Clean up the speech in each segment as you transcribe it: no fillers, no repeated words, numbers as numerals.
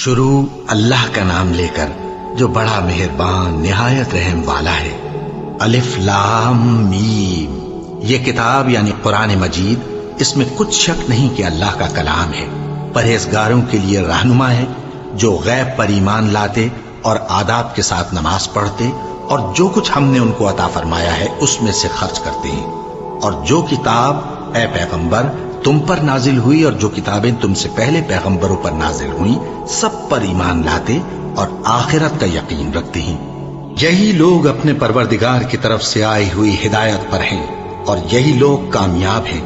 شروع اللہ کا نام لے کر جو بڑا مہربان نہایت رحم والا ہے۔ الف لام میم، یہ کتاب یعنی قرآن مجید، اس میں کچھ شک نہیں کہ اللہ کا کلام ہے، پرہیزگاروں کے لیے رہنما ہے، جو غیب پر ایمان لاتے اور آداب کے ساتھ نماز پڑھتے اور جو کچھ ہم نے ان کو عطا فرمایا ہے اس میں سے خرچ کرتے ہیں، اور جو کتاب اے پیغمبر تم پر نازل ہوئی اور جو کتابیں تم سے پہلے پیغمبروں پر نازل ہوئیں سب پر ایمان لاتے اور آخرت کا یقین رکھتے ہیں۔ یہی لوگ اپنے پروردگار کی طرف سے آئی ہوئی ہدایت پر ہیں اور یہی لوگ کامیاب ہیں۔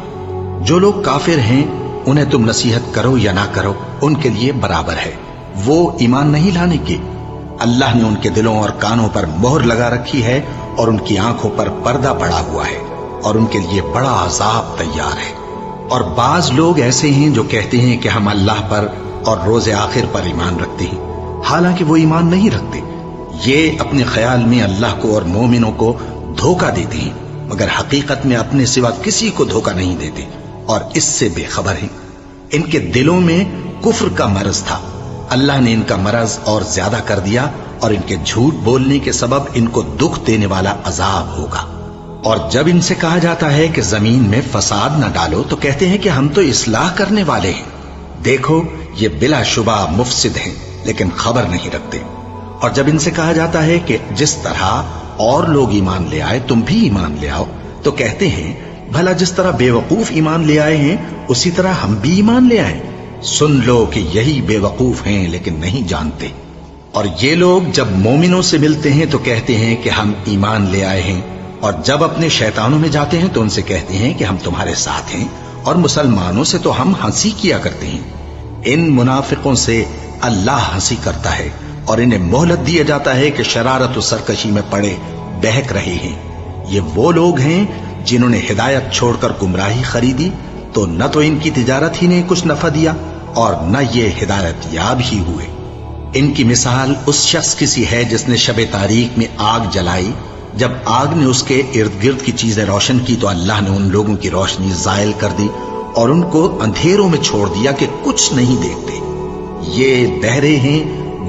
جو لوگ کافر ہیں انہیں تم نصیحت کرو یا نہ کرو ان کے لیے برابر ہے، وہ ایمان نہیں لانے کے۔ اللہ نے ان کے دلوں اور کانوں پر مہر لگا رکھی ہے اور ان کی آنکھوں پر پردہ پڑا ہوا ہے اور ان کے لیے بڑا عذاب تیار ہے۔ اور بعض لوگ ایسے ہیں جو کہتے ہیں کہ ہم اللہ پر اور روز آخر پر ایمان رکھتے ہیں، حالانکہ وہ ایمان نہیں رکھتے۔ یہ اپنے خیال میں اللہ کو اور مومنوں کو دھوکہ دیتے ہیں، مگر حقیقت میں اپنے سوا کسی کو دھوکہ نہیں دیتے اور اس سے بے خبر ہیں۔ ان کے دلوں میں کفر کا مرض تھا، اللہ نے ان کا مرض اور زیادہ کر دیا اور ان کے جھوٹ بولنے کے سبب ان کو دکھ دینے والا عذاب ہوگا۔ اور جب ان سے کہا جاتا ہے کہ زمین میں فساد نہ ڈالو تو کہتے ہیں کہ ہم تو اصلاح کرنے والے ہیں۔ دیکھو یہ بلا شبہ مفسد ہیں لیکن خبر نہیں رکھتے۔ اور جب ان سے کہا جاتا ہے کہ جس طرح اور لوگ ایمان لے آئے تم بھی ایمان لے آؤ تو کہتے ہیں بھلا جس طرح بے وقوف ایمان لے آئے ہیں اسی طرح ہم بھی ایمان لے آئیں۔ سن لو کہ یہی بے وقوف ہیں لیکن نہیں جانتے۔ اور یہ لوگ جب مومنوں سے ملتے ہیں تو کہتے ہیں کہ ہم ایمان لے آئے ہیں، اور جب اپنے شیطانوں میں جاتے ہیں تو ان سے کہتے ہیں کہ ہم تمہارے ساتھ ہیں، اور مسلمانوں سے تو ہم ہنسی کیا کرتے ہیں۔ ان منافقوں سے اللہ ہنسی کرتا ہے اور انہیں مہلت دیا جاتا ہے کہ شرارت و سرکشی میں پڑے بہک رہے ہیں۔ یہ وہ لوگ ہیں جنہوں نے ہدایت چھوڑ کر گمراہی خریدی، تو نہ تو ان کی تجارت ہی نے کچھ نفع دیا اور نہ یہ ہدایت یاب ہی ہوئے۔ ان کی مثال اس شخص کی سی ہے جس نے شب تاریک میں آگ جلائی، جب آگ نے اس کے ارد گرد کی چیزیں روشن کی تو اللہ نے ان لوگوں کی روشنی زائل کر دی اور ان کو اندھیروں میں چھوڑ دیا کہ کچھ نہیں دیکھتے۔ یہ بہرے ہیں،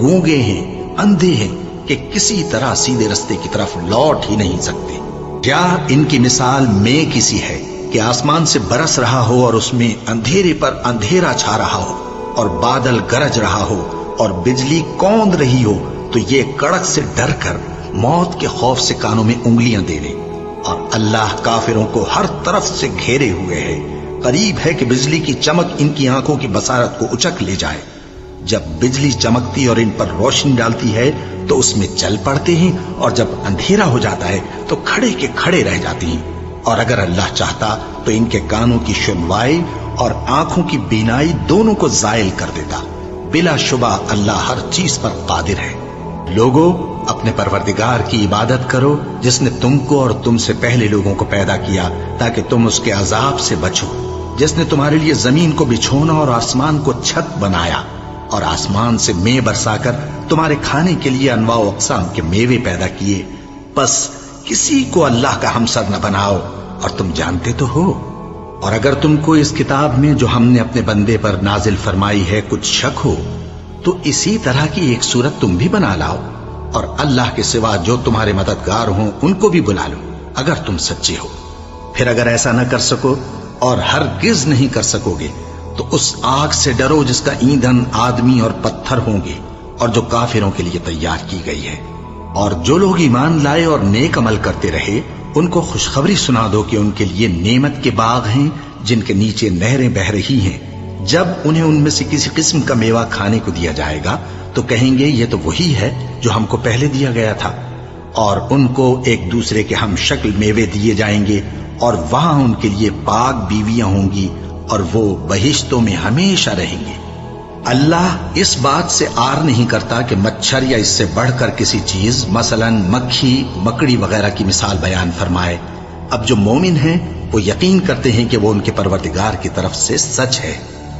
گونگے ہیں، اندھے ہیں کہ کسی طرح سیدھے رستے کی طرف لوٹ ہی نہیں سکتے۔ کیا ان کی مثال میں کسی ہے کہ آسمان سے برس رہا ہو اور اس میں اندھیرے پر اندھیرا چھا رہا ہو اور بادل گرج رہا ہو اور بجلی کوند رہی ہو تو یہ کڑک سے ڈر کر موت کے خوف سے کانوں میں انگلیاں دے لے۔ اور اللہ کافروں کو ہر طرف سے گھیرے ہوئے ہے، قریب ہے کہ بجلی کی چمک ان کی آنکھوں کی بصارت کو اچک لے جائے۔ جب بجلی چمکتی اور ان پر روشنی ڈالتی ہے تو اس میں چل پڑتے ہیں، اور جب اندھیرا ہو جاتا ہے تو کھڑے کے کھڑے رہ جاتے ہیں۔ اور اگر اللہ چاہتا تو ان کے کانوں کی سنوائی اور آنکھوں کی بینائی دونوں کو زائل کر دیتا۔ بلا شبہ اللہ ہر چیز پر قادر ہے۔ لوگوں، اپنے پروردگار کی عبادت کرو جس نے تم کو اور تم سے پہلے لوگوں کو پیدا کیا تاکہ تم اس کے عذاب سے بچو، جس نے تمہارے لیے زمین کو بچھونا اور آسمان کو چھت بنایا اور آسمان سے مے برسا کر تمہارے کھانے کے لیے انواع و اقسام کے میوے پیدا کیے۔ بس کسی کو اللہ کا ہمسر نہ بناؤ، اور تم جانتے تو ہو۔ اور اگر تم کو اس کتاب میں جو ہم نے اپنے بندے پر نازل فرمائی ہے کچھ شک ہو تو اسی طرح کی ایک صورت تم بھی بنا لاؤ، اور اللہ کے سوا جو تمہارے مددگار ہوں ان کو بھی بلا لو اگر تم سچے ہو۔ پھر اگر ایسا نہ کر سکو اور ہرگز نہیں کر سکو گے تو اس آگ سے ڈرو جس کا ایندھن آدمی اور پتھر ہوں گے اور جو کافروں کے لیے تیار کی گئی ہے۔ اور جو لوگ ایمان لائے اور نیک عمل کرتے رہے ان کو خوشخبری سنا دو کہ ان کے لیے نعمت کے باغ ہیں جن کے نیچے نہریں بہہ رہی ہیں۔ جب انہیں ان میں سے کسی قسم کا میوہ کھانے کو دیا جائے گا تو کہیں گے یہ تو وہی ہے جو ہم کو پہلے دیا گیا تھا، اور ان کو ایک دوسرے کے ہم شکل میوے دیے جائیں گے، اور وہاں ان کے لیے پاک بیویاں ہوں گی اور وہ بہشتوں میں ہمیشہ رہیں گے۔ اللہ اس بات سے آر نہیں کرتا کہ مچھر یا اس سے بڑھ کر کسی چیز مثلا مکھی، مکڑی وغیرہ کی مثال بیان فرمائے۔ اب جو مومن ہیں وہ یقین کرتے ہیں کہ وہ ان کے پروردگار کی طرف سے سچ ہے،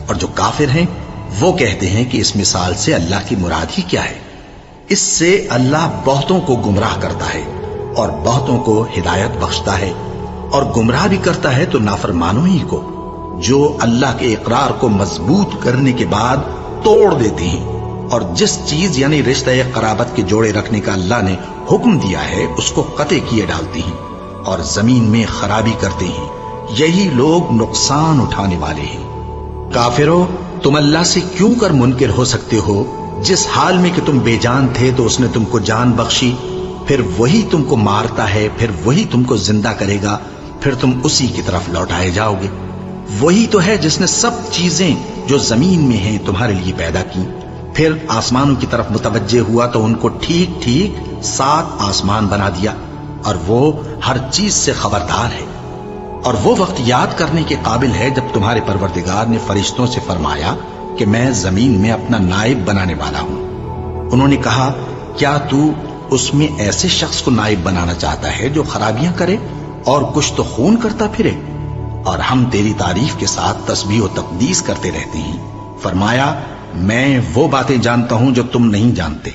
اور جو کافر ہیں وہ کہتے ہیں کہ اس مثال سے اللہ کی مراد ہی کیا ہے۔ اس سے اللہ بہتوں کو گمراہ کرتا ہے اور بہتوں کو ہدایت بخشتا ہے، اور گمراہ بھی کرتا ہے تو نافرمانوں ہی کو، جو اللہ کے اقرار کو مضبوط کرنے کے بعد توڑ دیتے ہیں اور جس چیز یعنی رشتہ قرابت کے جوڑے رکھنے کا اللہ نے حکم دیا ہے اس کو قطع کیے ڈالتی ہیں اور زمین میں خرابی کرتے ہیں، یہی لوگ نقصان اٹھانے والے ہیں۔ کافرو، تم اللہ سے کیوں کر منکر ہو سکتے ہو؟ جس حال میں کہ تم بے جان تھے تو اس نے تم کو جان بخشی، پھر وہی تم کو مارتا ہے، پھر وہی تم کو زندہ کرے گا، پھر تم اسی کی طرف لوٹائے جاؤ گے۔ وہی تو ہے جس نے سب چیزیں جو زمین میں ہیں تمہارے لیے پیدا کی، پھر آسمانوں کی طرف متوجہ ہوا تو ان کو ٹھیک ٹھیک 7 آسمان بنا دیا، اور وہ ہر چیز سے خبردار ہے۔ اور وہ وقت یاد کرنے کے قابل ہے جب تمہارے پروردگار نے فرشتوں سے فرمایا کہ میں زمین میں اپنا نائب بنانے والا ہوں۔ انہوں نے کہا، کیا تو اس میں ایسے شخص کو نائب بنانا چاہتا ہے جو خرابیاں کرے اور کچھ تو خون کرتا پھرے؟ اور ہم تیری تعریف کے ساتھ تسبیح و تقدیس کرتے رہتے ہیں۔ فرمایا، میں وہ باتیں جانتا ہوں جو تم نہیں جانتے۔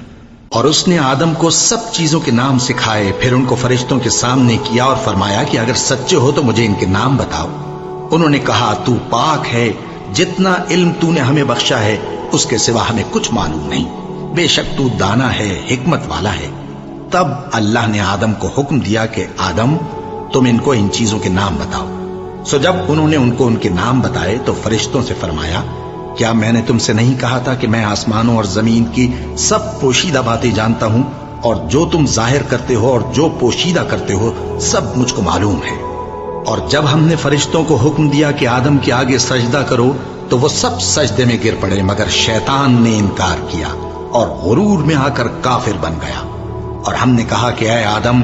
اور اس نے آدم کو سب چیزوں کے نام سکھائے، پھر ان کو فرشتوں کے سامنے کیا اور فرمایا کہ اگر سچے ہو تو مجھے ان کے نام بتاؤ۔ انہوں نے کہا، تو پاک ہے، جتنا علم تو نے ہمیں بخشا ہے اس کے سوا ہمیں کچھ معلوم نہیں، بے شک تو دانا ہے، حکمت والا ہے۔ تب اللہ نے آدم کو حکم دیا کہ آدم، تم ان کو ان چیزوں کے نام بتاؤ۔ سو جب انہوں نے ان کو ان کے نام بتائے تو فرشتوں سے فرمایا، کیا میں نے تم سے نہیں کہا تھا کہ میں آسمانوں اور زمین کی سب پوشیدہ باتیں جانتا ہوں، اور جو تم ظاہر کرتے ہو اور جو پوشیدہ کرتے ہو سب مجھ کو معلوم ہے۔ اور جب ہم نے فرشتوں کو حکم دیا کہ آدم کے آگے سجدہ کرو تو وہ سب سجدے میں گر پڑے، مگر شیطان نے انکار کیا اور غرور میں آ کر کافر بن گیا۔ اور ہم نے کہا کہ اے آدم،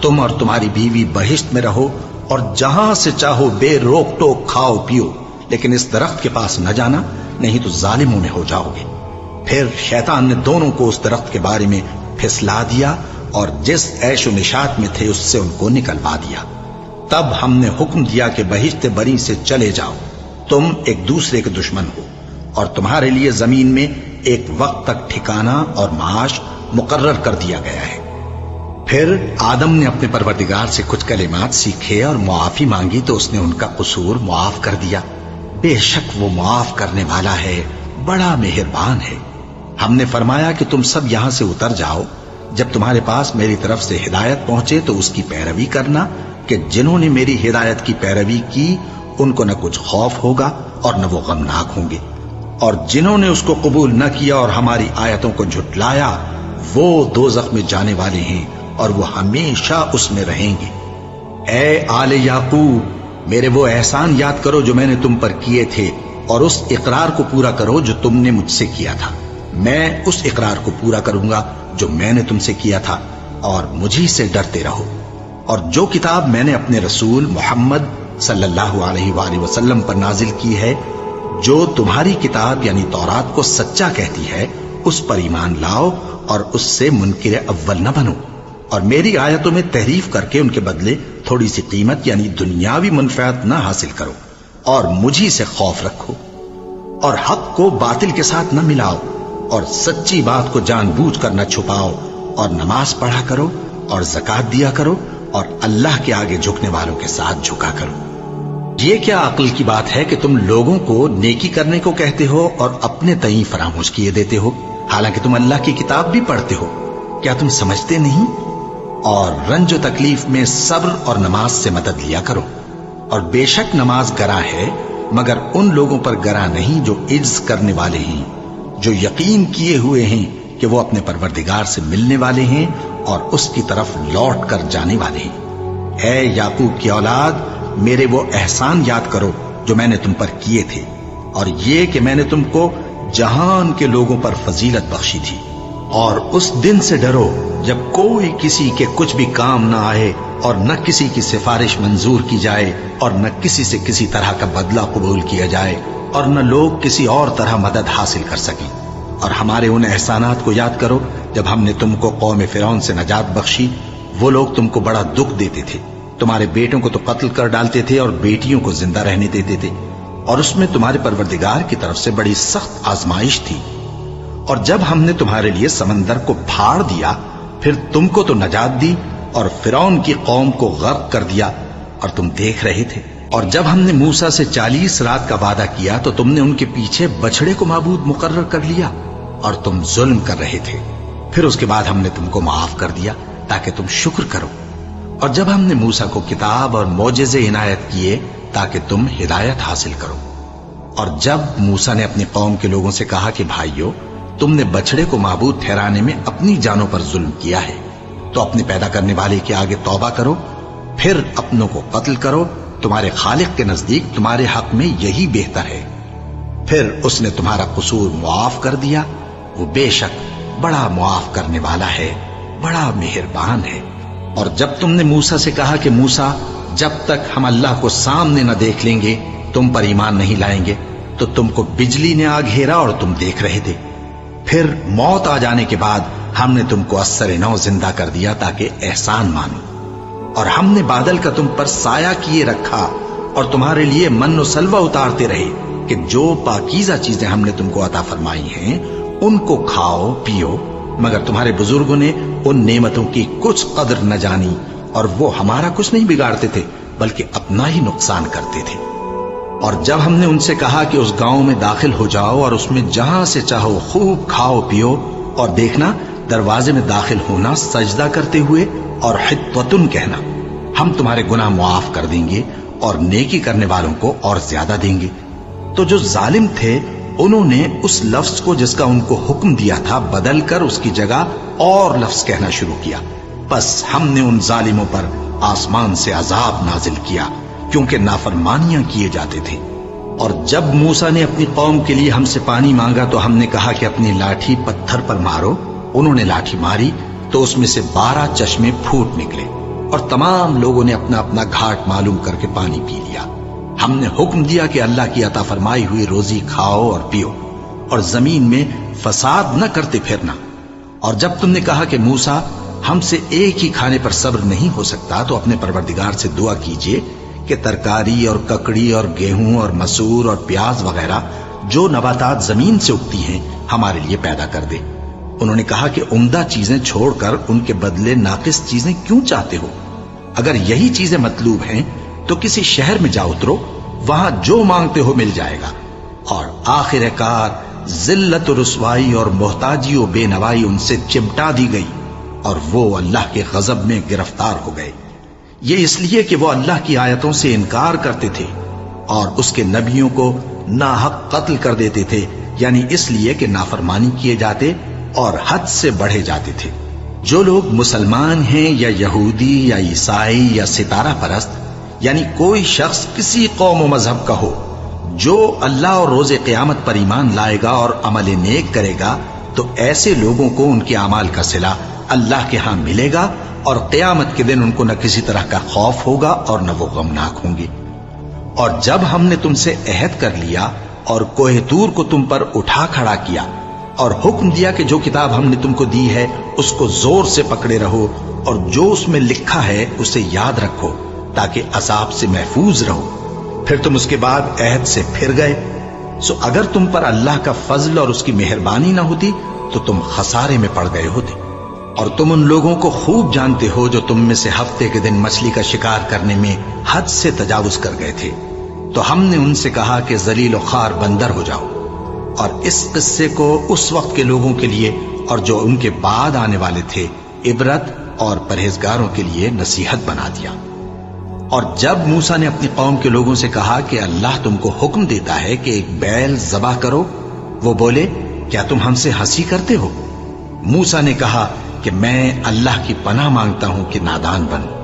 تم اور تمہاری بیوی بہشت میں رہو اور جہاں سے چاہو بے روک ٹوک کھاؤ پیو، لیکن اس درخت کے پاس نہ جانا، نہیں تو ظالموں میں ہو جاؤ گے۔ پھر شیطان نے دونوں کو اس درخت کے بارے میں پھسلا دیا اور جس عیش و نشاط میں تھے اس سے ان کو نکلوا دیا۔ تب ہم نے حکم دیا کہ بہشت بری سے چلے جاؤ، تم ایک دوسرے کے دشمن ہو، اور تمہارے لیے زمین میں ایک وقت تک ٹھکانہ اور معاش مقرر کر دیا گیا ہے۔ پھر آدم نے اپنے پروردگار سے کچھ کلمات سیکھے اور معافی مانگی تو اس نے ان کا قصور معاف کر دیا۔ بے شک وہ معاف کرنے والا ہے، بڑا مہربان ہے۔ ہم نے فرمایا کہ تم سب یہاں سے اتر جاؤ، جب تمہارے پاس میری طرف سے ہدایت پہنچے تو اس کی پیروی کرنا، کہ جنہوں نے میری ہدایت کی پیروی کی ان کو نہ کچھ خوف ہوگا اور نہ وہ غمناک ہوں گے، اور جنہوں نے اس کو قبول نہ کیا اور ہماری آیتوں کو جھٹلایا وہ دوزخ میں جانے والے ہیں اور وہ ہمیشہ اس میں رہیں گے۔ اے آل یعقوب، میرے وہ احسان یاد کرو جو میں نے تم پر کیے تھے، اور اس اقرار کو پورا کرو جو تم نے مجھ سے کیا تھا۔ میں اس اقرار کو پورا کروں گا جو میں نے تم سے کیا تھا، اور مجھی سے ڈرتے رہو۔ اور جو کتاب میں نے اپنے رسول محمد صلی اللہ علیہ وآلہ وسلم پر نازل کی ہے، جو تمہاری کتاب یعنی تورات کو سچا کہتی ہے، اس پر ایمان لاؤ اور اس سے منکر اول نہ بنو، اور میری آیتوں میں تحریف کر کے ان کے بدلے تھوڑی سی قیمت یعنی دنیاوی منفعت نہ حاصل کرو، اور مجھی سے خوف رکھو، اور حق کو باطل کے ساتھ نہ ملاؤ، اور سچی بات کو جان بوجھ کر نہ چھپاؤ، اور نماز پڑھا کرو اور زکوٰۃ دیا کرو، اور اللہ کے آگے جھکنے والوں کے ساتھ جھکا کرو۔ یہ کیا عقل کی بات ہے کہ تم لوگوں کو نیکی کرنے کو کہتے ہو اور اپنے تئیں فراموش کیے دیتے ہو، حالانکہ تم اللہ کی کتاب بھی پڑھتے ہو؟ کیا تم سمجھتے نہیں؟ اور رنج و تکلیف میں صبر اور نماز سے مدد لیا کرو، اور بے شک نماز گراں ہے، مگر ان لوگوں پر گراں نہیں جو عجز کرنے والے ہیں، جو یقین کیے ہوئے ہیں کہ وہ اپنے پروردگار سے ملنے والے ہیں اور اس کی طرف لوٹ کر جانے والے ہیں۔ اے یعقوب کی اولاد، میرے وہ احسان یاد کرو جو میں نے تم پر کیے تھے، اور یہ کہ میں نے تم کو جہان کے لوگوں پر فضیلت بخشی تھی۔ اور اس دن سے ڈرو جب کوئی کسی کے کچھ بھی کام نہ آئے، اور نہ کسی کی سفارش منظور کی جائے، اور نہ کسی سے کسی طرح کا بدلہ قبول کیا جائے، اور نہ لوگ کسی اور طرح مدد حاصل کر سکیں۔ اور ہمارے ان احسانات کو یاد کرو جب ہم نے تم کو قوم فرعون سے نجات بخشی۔ وہ لوگ تم کو بڑا دکھ دیتے تھے، تمہارے بیٹوں کو تو قتل کر ڈالتے تھے اور بیٹیوں کو زندہ رہنے دیتے تھے، اور اس میں تمہارے پروردگار کی طرف سے بڑی سخت آزمائش تھی۔ اور جب ہم نے تمہارے لیے سمندر کو پھاڑ دیا، پھر تم کو تو نجات دی اور فرعون کی قوم کو غرق کر دیا، اور تم دیکھ رہے تھے۔ اور جب ہم نے موسیٰ سے 40 رات کا وعدہ کیا تو تم نے ان کے پیچھے بچڑے کو معبود مقرر کر لیا، اور تم ظلم کر رہے تھے، پھر اس کے بعد ہم نے تم کو معاف کر دیا تاکہ تم شکر کرو، اور جب ہم نے موسیٰ کو کتاب اور معجزے عنایت کیے تاکہ تم ہدایت حاصل کرو، اور جب موسیٰ نے اپنی قوم کے لوگوں سے کہا کہ بھائیو، تم نے بچڑے کو معبود ٹھہرانے میں اپنی جانوں پر ظلم کیا ہے، تو اپنے پیدا کرنے والے کے آگے توبہ کرو، پھر اپنوں کو قتل کرو، تمہارے خالق کے نزدیک تمہارے حق میں یہی بہتر ہے۔ پھر اس نے تمہارا قصور معاف کر دیا، وہ بے شک بڑا معاف کرنے والا ہے، بڑا مہربان ہے۔ اور جب تم نے موسیٰ سے کہا کہ موسیٰ، جب تک ہم اللہ کو سامنے نہ دیکھ لیں گے تم پر ایمان نہیں لائیں گے، تو تم کو بجلی نے آ گھیرا اور تم دیکھ رہے تھے، پھر موت آ جانے کے بعد ہم نے تم کو اثر نو زندہ کر دیا تاکہ احسان مانو، اور ہم نے بادل کا تم پر سایہ کیے رکھا اور تمہارے لیے من و سلوہ اتارتے رہے کہ جو پاکیزہ چیزیں ہم نے تم کو عطا فرمائی ہیں ان کو کھاؤ پیو، مگر تمہارے بزرگوں نے ان نعمتوں کی کچھ قدر نہ جانی، اور وہ ہمارا کچھ نہیں بگاڑتے تھے بلکہ اپنا ہی نقصان کرتے تھے۔ اور جب ہم نے ان سے کہا کہ اس گاؤں میں داخل ہو جاؤ اور اس میں جہاں سے چاہو خوب کھاؤ پیو، اور دیکھنا دروازے میں داخل ہونا سجدہ کرتے ہوئے اور حطوتن کہنا، ہم تمہارے گناہ معاف کر دیں گے اور نیکی کرنے والوں کو اور زیادہ دیں گے، تو جو ظالم تھے انہوں نے اس لفظ کو جس کا ان کو حکم دیا تھا بدل کر اس کی جگہ اور لفظ کہنا شروع کیا، بس ہم نے ان ظالموں پر آسمان سے عذاب نازل کیا کیونکہ نافرمانیاں کیے جاتے تھے۔ اور جب موسیٰ نے اپنی قوم کے لیے ہم سے پانی مانگا تو ہم نے کہا کہ اپنی لاٹھی پتھر پر مارو، انہوں نے لاٹھی ماری تو اس میں سے 12 چشمے پھوٹ نکلے، اور تمام لوگوں نے اپنا اپنا گھاٹ معلوم کر کے پانی پی لیا۔ ہم نے حکم دیا کہ اللہ کی عطا فرمائی ہوئی روزی کھاؤ اور پیو، اور زمین میں فساد نہ کرتے پھرنا۔ اور جب تم نے کہا کہ موسیٰ، ہم سے ایک ہی کھانے پر صبر نہیں ہو سکتا، تو اپنے پروردگار سے دعا کیجئے کہ ترکاری اور ککڑی اور گیہوں اور مسور اور پیاز وغیرہ جو نباتات زمین سے اگتی ہیں ہمارے لیے پیدا کر دے۔ انہوں نے کہا کہ عمدہ چیزیں چھوڑ کر ان کے بدلے ناقص چیزیں کیوں چاہتے ہو؟ اگر یہی چیزیں مطلوب ہیں تو کسی شہر میں جا اترو، وہاں جو مانگتے ہو مل جائے گا۔ اور آخر کار ذلت و رسوائی اور محتاجی و بے نوائی ان سے چمٹا دی گئی، اور وہ اللہ کے غضب میں گرفتار ہو گئے، یہ اس لیے کہ وہ اللہ کی آیتوں سے انکار کرتے تھے اور اس کے نبیوں کو ناحق قتل کر دیتے تھے، یعنی اس لیے کہ نافرمانی کیے جاتے اور حد سے بڑھے جاتے تھے۔ جو لوگ مسلمان ہیں یا یہودی یا عیسائی یا ستارہ پرست، یعنی کوئی شخص کسی قوم و مذہب کا ہو، جو اللہ اور روز قیامت پر ایمان لائے گا اور عمل نیک کرے گا، تو ایسے لوگوں کو ان کے اعمال کا صلہ اللہ کے ہاں ملے گا، اور قیامت کے دن ان کو نہ کسی طرح کا خوف ہوگا اور نہ وہ غمناک ہوں گے۔ اور جب ہم نے تم سے عہد کر لیا اور کوہ طور کو تم پر اٹھا کھڑا کیا اور حکم دیا کہ جو کتاب ہم نے تم کو دی ہے اس کو زور سے پکڑے رہو، اور جو اس میں لکھا ہے اسے یاد رکھو تاکہ عذاب سے محفوظ رہو، پھر تم اس کے بعد عہد سے پھر گئے، سو اگر تم پر اللہ کا فضل اور اس کی مہربانی نہ ہوتی تو تم خسارے میں پڑ گئے ہوتے۔ اور تم ان لوگوں کو خوب جانتے ہو جو تم میں سے ہفتے کے دن مچھلی کا شکار کرنے میں حد سے تجاوز کر گئے تھے، تو ہم نے ان سے کہا کہ ذلیل و خوار بندر ہو جاؤ، اور اس قصے کو اس وقت کے لوگوں کے لیے اور جو ان کے بعد آنے والے تھے عبرت اور پرہیزگاروں کے لیے نصیحت بنا دیا۔ اور جب موسیٰ نے اپنی قوم کے لوگوں سے کہا کہ اللہ تم کو حکم دیتا ہے کہ ایک بیل ذبح کرو، وہ بولے کیا تم ہم سے ہنسی کرتے ہو؟ موسیٰ نے کہا کہ میں اللہ کی پناہ مانگتا ہوں کہ نادان بنوں۔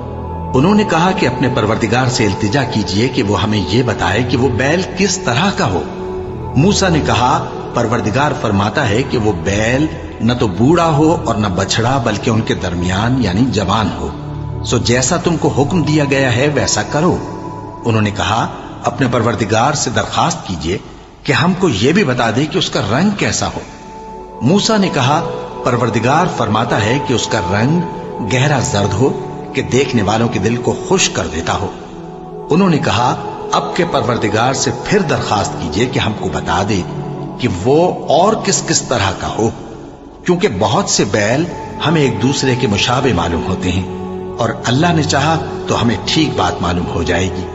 انہوں نے کہا کہ اپنے پروردگار سے التجا کیجئے کہ وہ ہمیں یہ بتائے کہ وہ بیل کس طرح کا ہو۔ موسیٰ نے کہا پروردگار فرماتا ہے کہ وہ بیل نہ تو بوڑھا ہو اور نہ بچڑا بلکہ ان کے درمیان یعنی جوان ہو، سو جیسا تم کو حکم دیا گیا ہے ویسا کرو۔ انہوں نے کہا اپنے پروردگار سے درخواست کیجئے کہ ہم کو یہ بھی بتا دے کہ اس کا رنگ کیسا ہو۔ موسیٰ نے کہا پروردگار فرماتا ہے کہ اس کا رنگ گہرا زرد ہو کہ دیکھنے والوں کے دل کو خوش کر دیتا ہو۔ انہوں نے کہا اب کے پروردگار سے پھر درخواست کیجئے کہ ہم کو بتا دے کہ وہ اور کس کس طرح کا ہو، کیونکہ بہت سے بیل ہمیں ایک دوسرے کے مشابہ معلوم ہوتے ہیں، اور اللہ نے چاہا تو ہمیں ٹھیک بات معلوم ہو جائے گی۔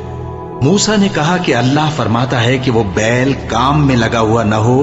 موسیٰ نے کہا کہ اللہ فرماتا ہے کہ وہ بیل کام میں لگا ہوا نہ ہو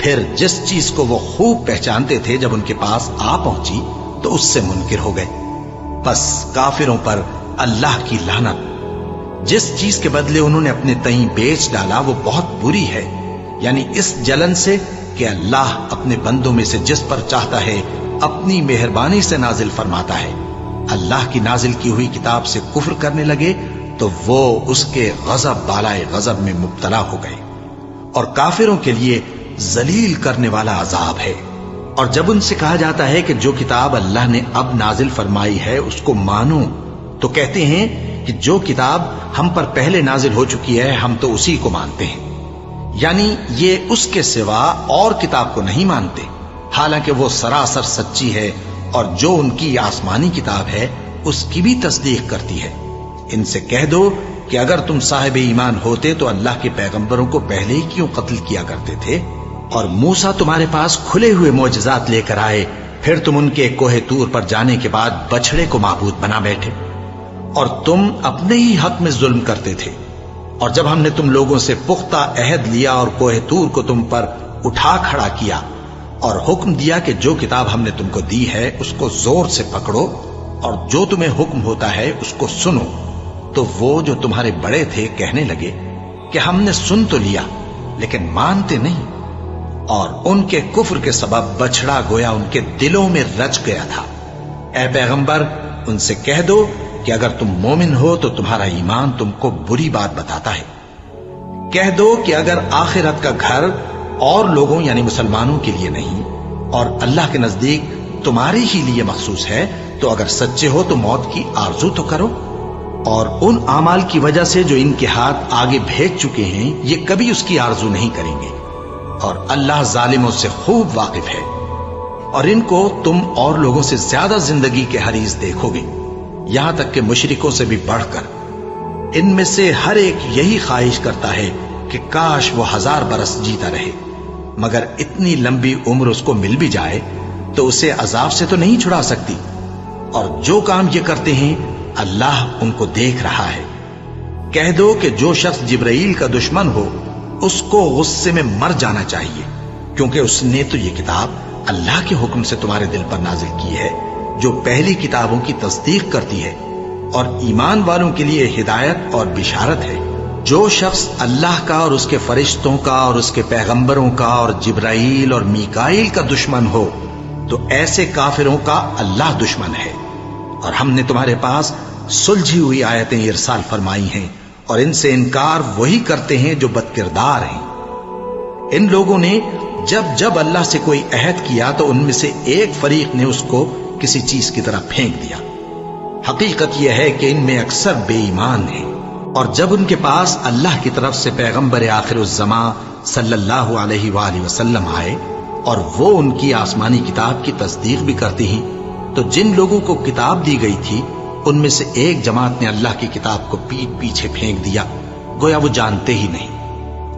پھر جس چیز کو وہ خوب پہچانتے تھے جب ان کے پاس آ پہنچی تو اس سے منکر ہو گئے۔ بس کافروں پر اللہ کی لعنت۔ جس چیز کے بدلے انہوں نے اپنے تئیں بیچ ڈالا وہ بہت بری ہے، یعنی اس جلن سے کہ اللہ اپنے بندوں میں سے جس پر چاہتا ہے اپنی مہربانی سے نازل فرماتا ہے۔ اللہ کی نازل کی ہوئی کتاب سے کفر کرنے لگے تو وہ اس کے غضب بالائے غضب میں مبتلا ہو گئے، اور کافروں کے لیے ذلیل کرنے والا عذاب ہے۔ اور جب ان سے کہا جاتا ہے کہ جو کتاب اللہ نے اب نازل فرمائی ہے اس کو مانو، تو کہتے ہیں کہ جو کتاب ہم پر پہلے نازل ہو چکی ہے ہم تو اسی کو مانتے ہیں، یعنی یہ اس کے سوا اور کتاب کو نہیں مانتے، حالانکہ وہ سراسر سچی ہے، اور جو ان کی آسمانی کتاب ہے اس کی بھی تصدیق کرتی ہے۔ ان سے کہہ دو کہ اگر تم صاحب ایمان ہوتے تو اللہ کے پیغمبروں کو پہلے ہی کیوں قتل کیا کرتے تھے؟ اور موسیٰ تمہارے پاس کھلے ہوئے معجزات لے کر آئے، پھر تم ان کے کوہ طور پر جانے کے بعد بچڑے کو معبود بنا بیٹھے، اور تم اپنے ہی حق میں ظلم کرتے تھے۔ اور جب ہم نے تم لوگوں سے پختہ عہد لیا اور کوہ طور کو تم پر اٹھا کھڑا کیا اور حکم دیا کہ جو کتاب ہم نے تم کو دی ہے اس کو زور سے پکڑو اور جو تمہیں حکم ہوتا ہے اس کو سنو، تو وہ جو تمہارے بڑے تھے کہنے لگے کہ ہم نے سن تو لیا لیکن مانتے نہیں، اور ان کے کفر کے سبب بچڑا گویا ان کے دلوں میں رچ گیا تھا۔ اے پیغمبر ان سے کہہ دو کہ اگر تم مومن ہو تو تمہارا ایمان تم کو بری بات بتاتا ہے۔ کہہ دو کہ اگر آخرت کا گھر اور لوگوں یعنی مسلمانوں کے لیے نہیں اور اللہ کے نزدیک تمہارے ہی لیے مخصوص ہے تو اگر سچے ہو تو موت کی آرزو تو کرو، اور ان اعمال کی وجہ سے جو ان کے ہاتھ آگے بھیج چکے ہیں یہ کبھی اس کی آرزو نہیں کریں گے، اور اللہ ظالموں سے خوب واقف ہے۔ اور ان کو تم اور لوگوں سے زیادہ زندگی کے حریص دیکھو گے، یہاں تک کہ مشرکوں سے بھی بڑھ کر۔ ان میں سے ہر ایک یہی خواہش کرتا ہے کہ کاش وہ 1000 برس جیتا رہے، مگر اتنی لمبی عمر اس کو مل بھی جائے تو اسے عذاب سے تو نہیں چھڑا سکتی، اور جو کام یہ کرتے ہیں اللہ ان کو دیکھ رہا ہے۔ کہہ دو کہ جو شخص جبرائیل کا دشمن ہو اس کو غصے میں مر جانا چاہیے، کیونکہ اس نے تو یہ کتاب اللہ کے حکم سے تمہارے دل پر نازل کی ہے جو پہلی کتابوں کی تصدیق کرتی ہے، اور ایمان والوں کے لیے ہدایت اور بشارت ہے۔ جو شخص اللہ کا اور اس کے فرشتوں کا اور اس کے پیغمبروں کا اور جبرائیل اور میکائیل کا دشمن ہو تو ایسے کافروں کا اللہ دشمن ہے۔ اور ہم نے تمہارے پاس سلجھی ہوئی آیتیں ارسال فرمائی ہیں، اور ان سے انکار وہی کرتے ہیں جو بد کردار ہیں۔ ان لوگوں نے جب جب اللہ سے کوئی عہد کیا تو ان میں سے ایک فریق نے اس کو کسی چیز کی طرح پھینک دیا۔ حقیقت یہ ہے کہ ان میں اکثر بے ایمان ہیں، اور جب ان کے پاس اللہ کی طرف سے پیغمبر آخر الزمان صلی اللہ علیہ وآلہ وسلم آئے اور وہ ان کی آسمانی کتاب کی تصدیق بھی کرتے ہیں، تو جن لوگوں کو کتاب دی گئی تھی ان میں سے ایک جماعت نے اللہ کی کتاب کو پیٹ پیچھے پھینک دیا، گویا وہ جانتے ہی نہیں،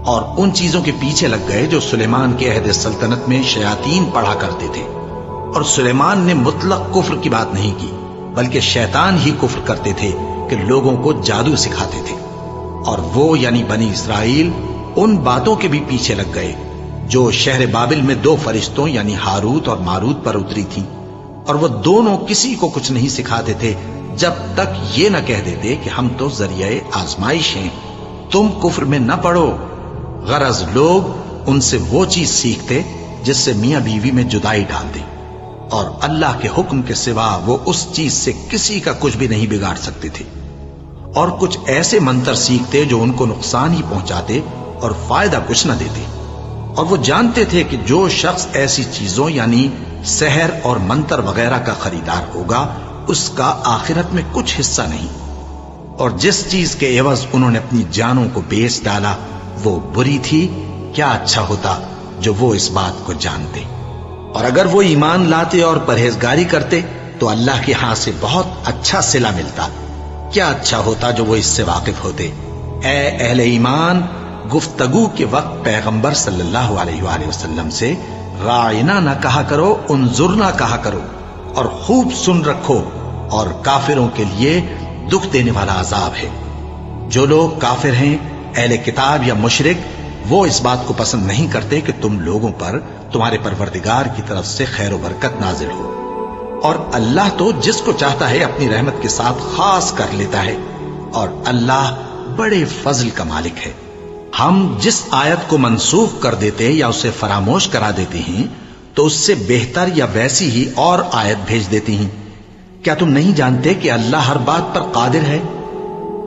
اور ان چیزوں کے پیچھے لگ گئے جو سلیمان کے عہد سلطنت میں شیاطین پڑھا کرتے تھے۔ اور سلیمان نے مطلق کفر کی بات نہیں کی، بلکہ شیطان ہی کفر کرتے تھے کہ لوگوں کو جادو سکھاتے تھے، اور وہ یعنی بنی اسرائیل ان باتوں کے بھی پیچھے لگ گئے جو شہر بابل میں 2 فرشتوں یعنی ہاروت اور ماروت پر اتری تھی، اور وہ دونوں کسی کو کچھ نہیں سکھاتے تھے جب تک یہ نہ کہہ دیتے کہ ہم تو ذریعہ آزمائش ہیں، تم کفر میں نہ پڑو۔ غرض لوگ ان سے وہ چیز سیکھتے جس سے میاں بیوی میں جدائی ڈال دے، اور اللہ کے حکم کے سوا وہ اس چیز سے کسی کا کچھ بھی نہیں بگاڑ سکتے تھے، اور کچھ ایسے منتر سیکھتے جو ان کو نقصان ہی پہنچاتے اور فائدہ کچھ نہ دیتے، اور وہ جانتے تھے کہ جو شخص ایسی چیزوں یعنی سحر اور منتر وغیرہ کا خریدار ہوگا اس کا آخرت میں کچھ حصہ نہیں، اور جس چیز کے عوض انہوں نے اپنی جانوں کو بیچ ڈالا وہ بری تھی، کیا اچھا ہوتا جو وہ اس بات کو جانتے۔ اور اگر وہ ایمان لاتے اور پرہیزگاری کرتے تو اللہ کے ہاں سے بہت اچھا صلہ ملتا، کیا اچھا ہوتا جو وہ اس سے واقف ہوتے۔ اے اہل ایمان، گفتگو کے وقت پیغمبر صلی اللہ علیہ وآلہ وسلم سے راعنا نہ کہا کرو، انظرنا کہا کرو، اور خوب سن رکھو، اور کافروں کے لیے دکھ دینے والا عذاب ہے۔ جو لوگ کافر ہیں، اہل کتاب یا مشرک، وہ اس بات کو پسند نہیں کرتے کہ تم لوگوں پر تمہارے پروردگار کی طرف سے خیر و برکت نازل ہو، اور اللہ تو جس کو چاہتا ہے اپنی رحمت کے ساتھ خاص کر لیتا ہے، اور اللہ بڑے فضل کا مالک ہے۔ ہم جس آیت کو منسوخ کر دیتے یا اسے فراموش کرا دیتے ہیں تو اس سے بہتر یا ویسی ہی اور آیت بھیج دیتی ہیں۔ کیا تم نہیں جانتے کہ اللہ ہر بات پر قادر ہے؟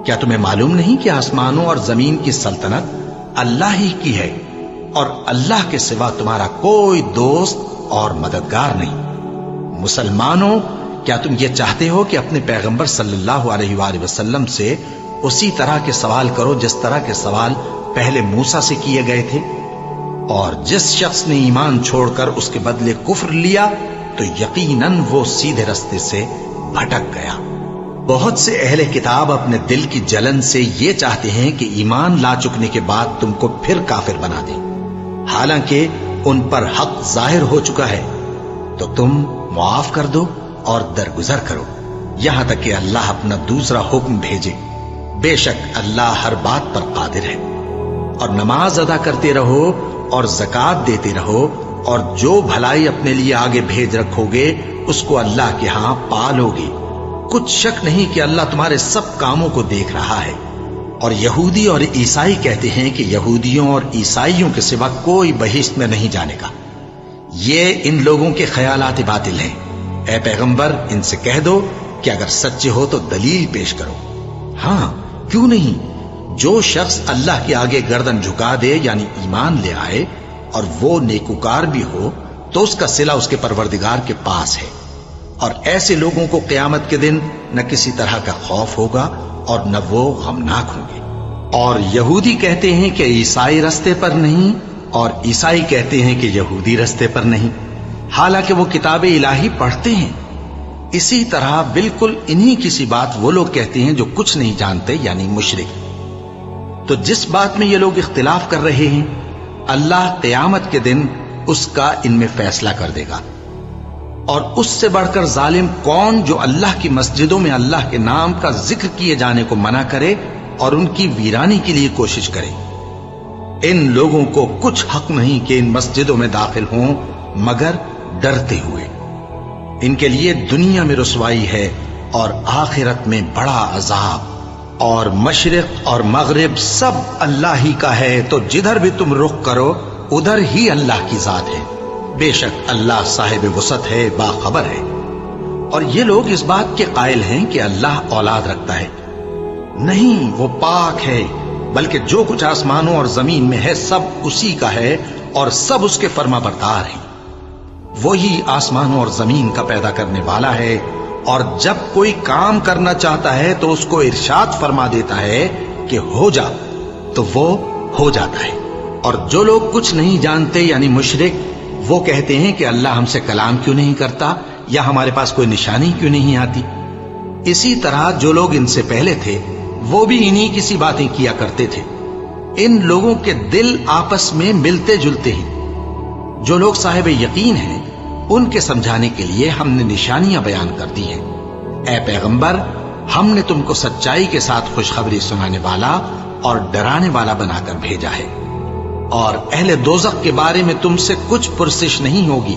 کیا تمہیں معلوم نہیں کہ آسمانوں اور زمین کی سلطنت اللہ ہی کی ہے، اور اللہ کے سوا تمہارا کوئی دوست اور مددگار نہیں؟ مسلمانوں، کیا تم یہ چاہتے ہو کہ اپنے پیغمبر صلی اللہ علیہ وآلہ وسلم سے اسی طرح کے سوال کرو جس طرح کے سوال پہلے موسیٰ سے کیے گئے تھے؟ اور جس شخص نے ایمان چھوڑ کر اس کے بدلے کفر لیا تو یقیناً وہ سیدھے رستے سے بھٹک گیا۔ بہت سے اہل کتاب اپنے دل کی جلن سے یہ چاہتے ہیں کہ ایمان لا چکنے کے بعد تم کو پھر کافر بنا دیں، حالانکہ ان پر حق ظاہر ہو چکا ہے۔ تو تم معاف کر دو اور درگزر کرو یہاں تک کہ اللہ اپنا دوسرا حکم بھیجے۔ بے شک اللہ ہر بات پر قادر ہے۔ اور نماز ادا کرتے رہو اور زکوٰۃ دیتے رہو، اور جو بھلائی اپنے لیے آگے بھیج رکھو گے اس کو اللہ کے ہاں پالو گے۔ کچھ شک نہیں کہ اللہ تمہارے سب کاموں کو دیکھ رہا ہے۔ اور یہودی اور عیسائی کہتے ہیں کہ یہودیوں اور عیسائیوں کے سوا کوئی بہشت میں نہیں جانے گا۔ یہ ان لوگوں کے خیالات باطل ہیں۔ اے پیغمبر، ان سے کہہ دو کہ اگر سچے ہو تو دلیل پیش کرو۔ ہاں، کیوں نہیں؟ جو شخص اللہ کے آگے گردن جھکا دے یعنی ایمان لے آئے اور وہ نیکوکار بھی ہو تو اس کا صلہ اس کے پروردگار کے پاس ہے، اور ایسے لوگوں کو قیامت کے دن نہ کسی طرح کا خوف ہوگا اور نہ وہ غمناک ہوں گے۔ اور یہودی کہتے ہیں کہ عیسائی رستے پر نہیں، اور عیسائی کہتے ہیں کہ یہودی رستے پر نہیں، حالانکہ وہ کتاب الہی پڑھتے ہیں۔ اسی طرح بالکل انہی کسی بات وہ لوگ کہتے ہیں جو کچھ نہیں جانتے یعنی مشرک۔ تو جس بات میں یہ لوگ اختلاف کر رہے ہیں اللہ قیامت کے دن اس کا ان میں فیصلہ کر دے گا۔ اور اس سے بڑھ کر ظالم کون جو اللہ کی مسجدوں میں اللہ کے نام کا ذکر کیے جانے کو منع کرے اور ان کی ویرانی کے لیے کوشش کرے۔ ان لوگوں کو کچھ حق نہیں کہ ان مسجدوں میں داخل ہوں مگر ڈرتے ہوئے۔ ان کے لیے دنیا میں رسوائی ہے اور آخرت میں بڑا عذاب۔ اور مشرق اور مغرب سب اللہ ہی کا ہے، تو جدھر بھی تم رخ کرو ادھر ہی اللہ کی ذات ہے۔ بے شک اللہ صاحب وسعت ہے، باخبر ہے۔ اور یہ لوگ اس بات کے قائل ہیں کہ اللہ اولاد رکھتا ہے۔ نہیں، وہ پاک ہے، بلکہ جو کچھ آسمانوں اور زمین میں ہے سب اسی کا ہے اور سب اس کے فرما بردار ہیں۔ وہی آسمانوں اور زمین کا پیدا کرنے والا ہے، اور جب کوئی کام کرنا چاہتا ہے تو اس کو ارشاد فرما دیتا ہے کہ ہو جا، تو وہ ہو جاتا ہے۔ اور جو لوگ کچھ نہیں جانتے یعنی مشرک، وہ کہتے ہیں کہ اللہ ہم سے کلام کیوں نہیں کرتا یا ہمارے پاس کوئی نشانی کیوں نہیں آتی۔ اسی طرح جو لوگ ان سے پہلے تھے وہ بھی انہی کسی باتیں کیا کرتے تھے۔ ان لوگوں کے دل آپس میں ملتے جلتے ہیں۔ جو لوگ صاحب یقین ہیں ان کے سمجھانے کے لیے ہم نے نشانیاں بیان کر دی ہیں۔ اے پیغمبر، ہم نے تم کو سچائی کے ساتھ خوشخبری سنانے والا اور ڈرانے والا بنا کر بھیجا ہے، اور اہل دوزخ کے بارے میں تم سے کچھ پرسش نہیں ہوگی،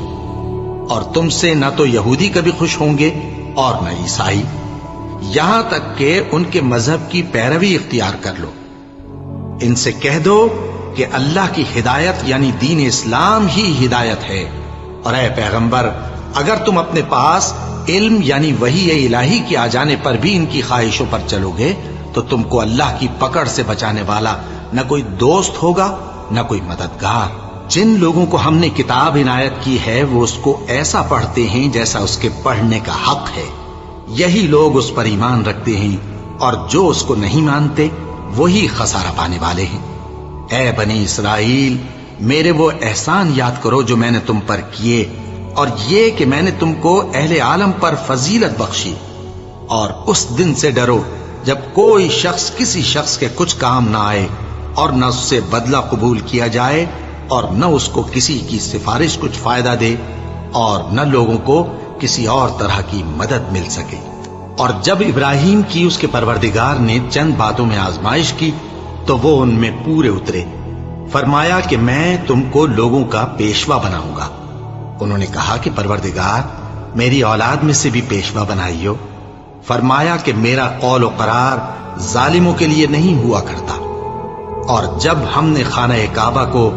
اور تم سے نہ تو یہودی کبھی خوش ہوں گے اور نہ عیسائی، یہاں تک کہ ان کے مذہب کی پیروی اختیار کر لو۔ ان سے کہہ دو کہ اللہ کی ہدایت یعنی دین اسلام ہی ہدایت ہے، اور اے پیغمبر، اگر تم اپنے پاس علم یعنی وحی الہی کے آ جانے پر بھی ان کی خواہشوں پر چلو گے تو تم کو اللہ کی پکڑ سے بچانے والا نہ کوئی دوست ہوگا نہ کوئی مددگار۔ جن لوگوں کو ہم نے کتاب عنایت کی ہے وہ اس کو ایسا پڑھتے ہیں جیسا اس کے پڑھنے کا حق ہے، یہی لوگ اس پر ایمان رکھتے ہیں، اور جو اس کو نہیں مانتے وہی خسارہ پانے والے ہیں۔ اے بنی اسرائیل، میرے وہ احسان یاد کرو جو میں نے تم پر کیے، اور یہ کہ میں نے تم کو اہل عالم پر فضیلت بخشی، اور اس دن سے ڈرو جب کوئی شخص کسی شخص کے کچھ کام نہ آئے اور نہ اس سے بدلہ قبول کیا جائے، اور نہ اس کو کسی کی سفارش کچھ فائدہ دے، اور نہ لوگوں کو کسی اور طرح کی مدد مل سکے۔ اور جب ابراہیم کی اس کے پروردگار نے چند باتوں میں آزمائش کی تو وہ ان میں پورے اترے، فرمایا کہ میں تم کو لوگوں کا پیشوا بناؤں گا۔ انہوں نے کہا کہ پروردگار میری اولاد میں سے بھی پیشوا بنائیو۔ فرمایا کہ میرا قول و قرار ظالموں کے لیے نہیں ہوا کرتا۔ اور جب ہم نے خانہ کعبہ کو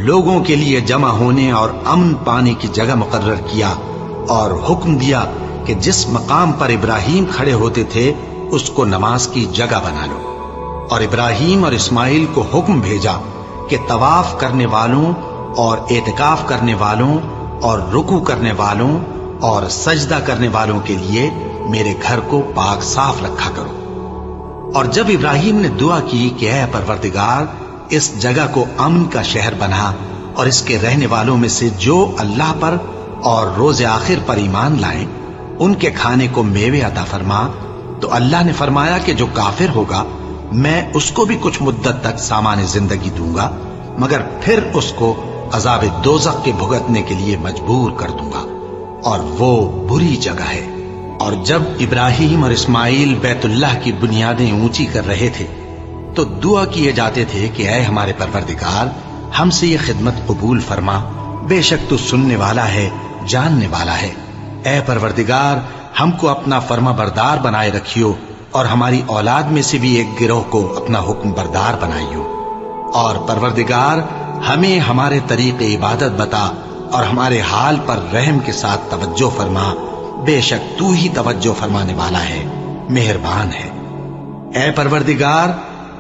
لوگوں کے لیے جمع ہونے اور امن پانے کی جگہ مقرر کیا اور حکم دیا کہ جس مقام پر ابراہیم کھڑے ہوتے تھے اس کو نماز کی جگہ بنا لو، اور ابراہیم اور اسماعیل کو حکم بھیجا کہ طواف کرنے والوں اور اعتکاف کرنے والوں اور رکوع کرنے والوں اور سجدہ کرنے والوں کے لیے میرے گھر کو پاک صاف رکھا کرو۔ اور جب ابراہیم نے دعا کی کہ اے پروردگار اس جگہ کو امن کا شہر بنا اور اس کے رہنے والوں میں سے جو اللہ پر اور روز آخر پر ایمان لائیں ان کے کھانے کو میوے عطا فرما، تو اللہ نے فرمایا کہ جو کافر ہوگا میں اس کو بھی کچھ مدت تک سامان زندگی دوں گا، مگر پھر اس کو عذاب دوزخ کے بھگتنے کے لیے مجبور کر دوں گا، اور وہ بری جگہ ہے۔ اور جب ابراہیم اور اسماعیل بیت اللہ کی بنیادیں اونچی کر رہے تھے تو دعا کیے جاتے تھے کہ اے ہمارے پروردگار ہم سے یہ خدمت قبول فرما، بے شک تو سننے والا ہے، جاننے والا ہے۔ اے پروردگار ہم کو اپنا فرما بردار بنائے رکھیو، اور ہماری اولاد میں سے بھی ایک گروہ کو اپنا حکم بردار بنائیو۔ اور پروردگار ہمیں ہمارے طریق عبادت بتا اور ہمارے حال پر رحم کے ساتھ توجہ فرما، بے شک تو ہی توجہ فرمانے والا ہے، مہربان ہے۔ اے پروردگار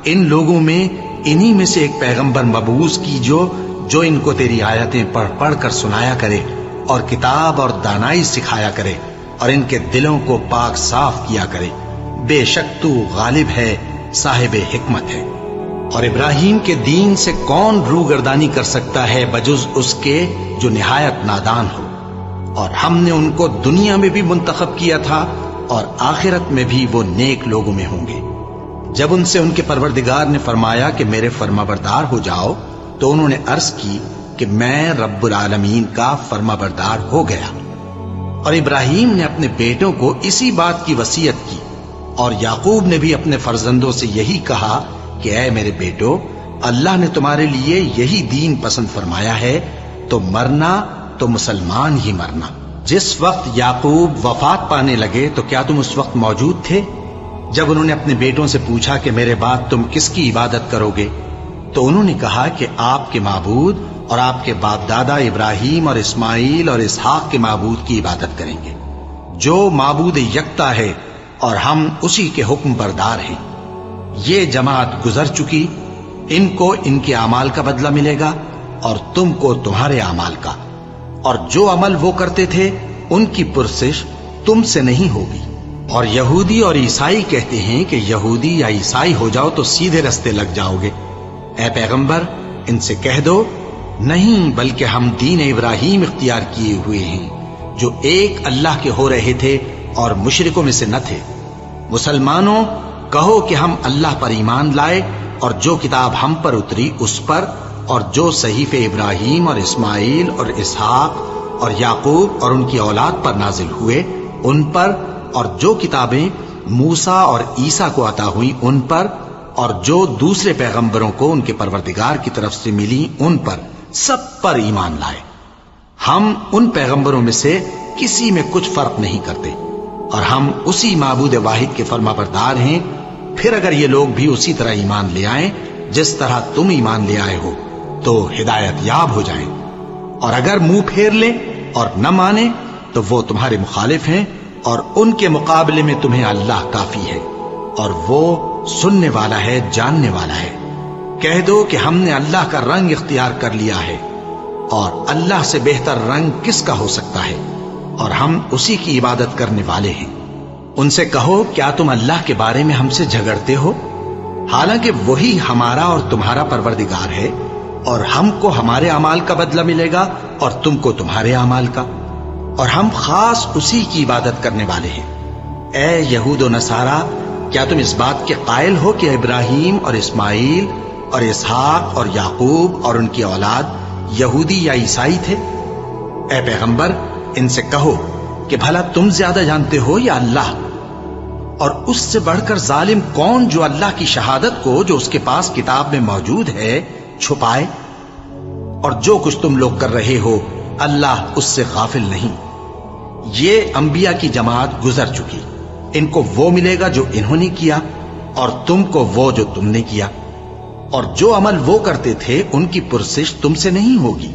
ان لوگوں میں انہی میں سے ایک پیغمبر مبعوث کی جو ان کو تیری آیتیں پڑھ پڑھ کر سنایا کرے اور کتاب اور دانائی سکھایا کرے اور ان کے دلوں کو پاک صاف کیا کرے، بے شک تو غالب ہے، صاحب حکمت ہے۔ اور ابراہیم کے دین سے کون روگردانی کر سکتا ہے بجز اس کے جو نہایت نادان ہو؟ اور ہم نے ان کو دنیا میں بھی منتخب کیا تھا اور آخرت میں بھی وہ نیک لوگوں میں ہوں گے۔ جب ان سے ان کے پروردگار نے فرمایا کہ میرے فرما بردار ہو جاؤ تو انہوں نے عرض کی کہ میں رب العالمین کا فرما بردار ہو گیا۔ اور ابراہیم نے اپنے بیٹوں کو اسی بات کی وصیت کی، اور یعقوب نے بھی اپنے فرزندوں سے یہی کہا کہ اے میرے بیٹو، اللہ نے تمہارے لیے یہی دین پسند فرمایا ہے، تو مرنا تو مسلمان ہی مرنا۔ جس وقت یعقوب وفات پانے لگے تو کیا تم اس وقت موجود تھے جب انہوں نے اپنے بیٹوں سے پوچھا کہ میرے بعد تم کس کی عبادت کرو گے؟ تو انہوں نے کہا کہ آپ کے معبود اور آپ کے باپ دادا ابراہیم اور اسماعیل اور اسحاق کے معبود کی عبادت کریں گے، جو معبود یکتا ہے اور ہم اسی کے حکم بردار ہیں۔ یہ جماعت گزر چکی، ان کو ان کے اعمال کا بدلہ ملے گا اور تم کو تمہارے اعمال کا، اور جو عمل وہ کرتے تھے ان کی پرسش تم سے نہیں ہوگی۔ اور یہودی اور عیسائی کہتے ہیں کہ یہودی یا عیسائی ہو جاؤ تو سیدھے رستے لگ جاؤ گے۔ اے پیغمبر ان سے کہہ دو نہیں، بلکہ ہم دین ابراہیم اختیار کیے ہوئے ہیں جو ایک اللہ کے ہو رہے تھے اور مشرکوں میں سے نہ تھے۔ مسلمانوں کہو کہ ہم اللہ پر ایمان لائے اور جو کتاب ہم پر اتری اس پر، اور جو صحیفے ابراہیم اور اسماعیل اور اسحاق اور یعقوب اور ان کی اولاد پر نازل ہوئے ان پر، اور جو کتابیں موسیٰ اور عیسیٰ کو عطا ہوئیں ان پر، اور جو دوسرے پیغمبروں کو ان کے پروردگار کی طرف سے ملی ان پر، سب پر ایمان لائے۔ ہم ان پیغمبروں میں سے کسی میں کچھ فرق نہیں کرتے، اور ہم اسی معبود واحد کے فرما بردار ہیں۔ پھر اگر یہ لوگ بھی اسی طرح ایمان لے آئیں جس طرح تم ایمان لے آئے ہو تو ہدایت یاب ہو جائیں، اور اگر منہ پھیر لیں اور نہ مانیں تو وہ تمہارے مخالف ہیں، اور ان کے مقابلے میں تمہیں اللہ کافی ہے، اور وہ سننے والا ہے، جاننے والا ہے۔ کہہ دو کہ ہم نے اللہ کا رنگ اختیار کر لیا ہے، اور اللہ سے بہتر رنگ کس کا ہو سکتا ہے، اور ہم اسی کی عبادت کرنے والے ہیں۔ ان سے کہو کیا تم اللہ کے بارے میں ہم سے جھگڑتے ہو، حالانکہ وہی ہمارا اور تمہارا پروردگار ہے، اور ہم کو ہمارے اعمال کا بدلہ ملے گا اور تم کو تمہارے اعمال کا، اور ہم خاص اسی کی عبادت کرنے والے ہیں۔ اے یہود و نصارا، کیا تم اس بات کے قائل ہو کہ ابراہیم اور اسماعیل اور اسحاق اور یعقوب اور ان کی اولاد یہودی یا عیسائی تھے؟ اے پیغمبر ان سے کہو کہ بھلا تم زیادہ جانتے ہو یا اللہ؟ اور اس سے بڑھ کر ظالم کون جو اللہ کی شہادت کو جو اس کے پاس کتاب میں موجود ہے چھپائے؟ اور جو کچھ تم لوگ کر رہے ہو اللہ اس سے غافل نہیں۔ یہ انبیاء کی جماعت گزر چکی، ان کو وہ ملے گا جو انہوں نے کیا، اور تم کو وہ جو تم نے کیا، اور جو عمل وہ کرتے تھے ان کی پرسش تم سے نہیں ہوگی۔